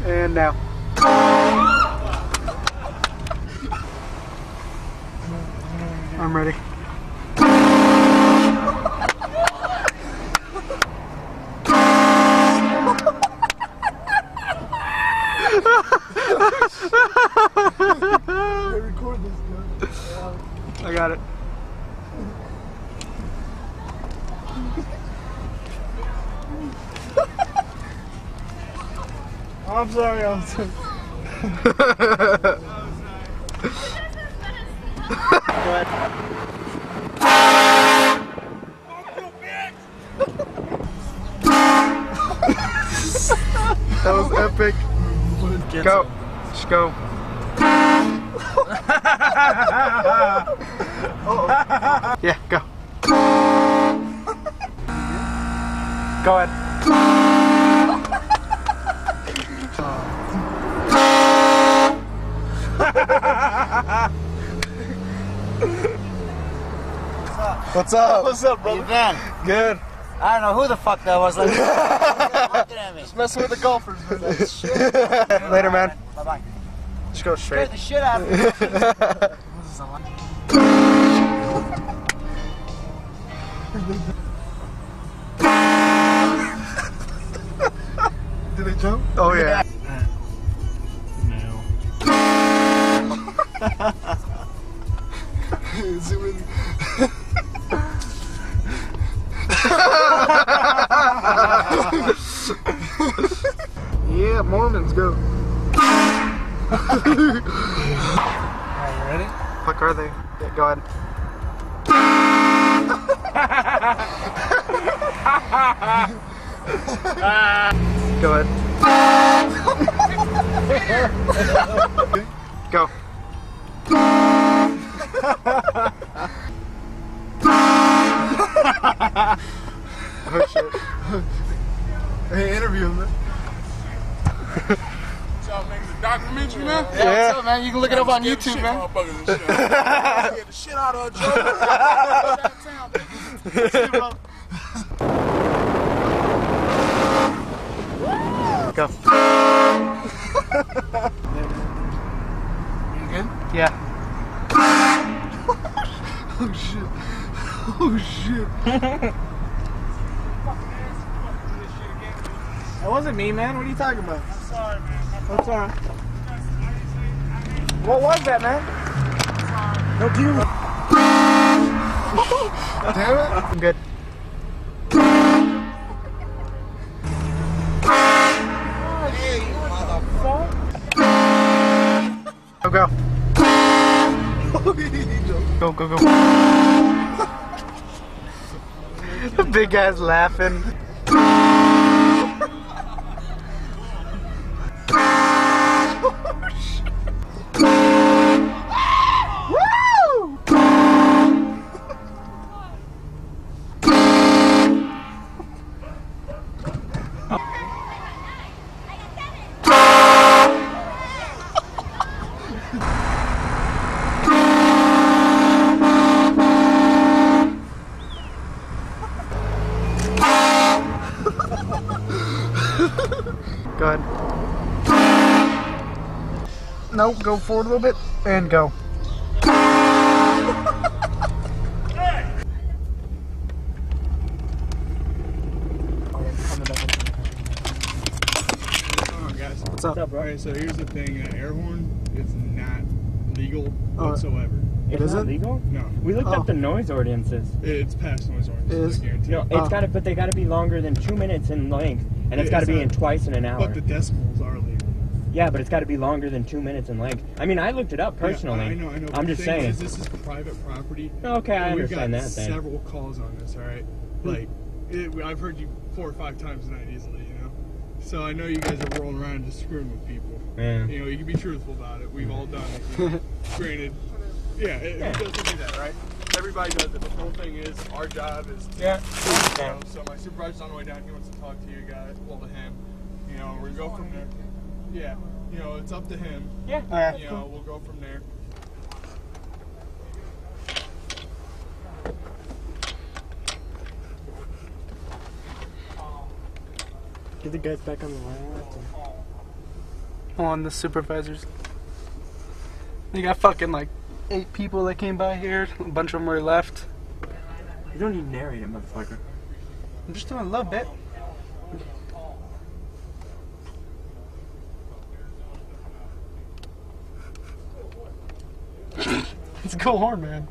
And now. I'm ready. I got it. I'm sorry, I'm sorry. Go ahead. That was epic. Go. Just go. Yeah, go. Go ahead. What's up? What's up, brother? You been? Good. I don't know who the fuck that was. Like, looking at me. Just messing with the golfers. Later, man. Bye-bye. Just go straight. Scared the shit out of me. Did they jump? Oh, yeah. Zoom in. Yeah, Mormons go. Alright, you ready? Fuck are they? Yeah, go ahead. Go ahead. Go. Oh shit. Hey, interview him, man. What's up, man? The documentary, man? Yeah, what's up, man? You can look it up on Get YouTube, shit, man. motherfuckers and shit. Get the shit out of Go. You good? Yeah. Oh shit. Oh shit. That wasn't me, man. What are you talking about? I'm sorry, man. What's alright? What was that, man? No, do you? Damn it. I'm good. Go, go. Go, go, go. The big guy's laughing. Go ahead. No, go forward a little bit and go. What's up, bro? Alright, so here's the thing. Air horn is not legal whatsoever. It's Is not it? legal? No. We looked up the noise ordinances. It's past noise ordinance, Is? I guarantee. No, it's got to, but they got to be longer than 2 minutes in length, and it's got to be in twice in an hour. But the decibels are legal. Yeah, but it's got to be longer than 2 minutes in length. I mean, I looked it up personally. Yeah, I know. I'm But just the thing saying. is, this is private property. Okay, I and understand we've that got then. several calls on this, alright? Like, I've heard you 4 or 5 times tonight easily, you know? So I know you guys are rolling around just screwing with people. Yeah. You know, you can be truthful about it. We've all done it. You know? Granted, who doesn't do that, right? Everybody does it. The whole thing is, our job is to, you know, so my supervisor's on the way down. He wants to talk to you guys, well, to him. You know, we're going to go from there. Yeah, you know, it's up to him. Yeah. Alright. You know, we'll go from there. Get the guys back on the line. on the supervisors. You got fucking like 8 people that came by here. A bunch of them were left. You don't need to narrate it, motherfucker. I'm just doing a little bit. It's a cool horn, man.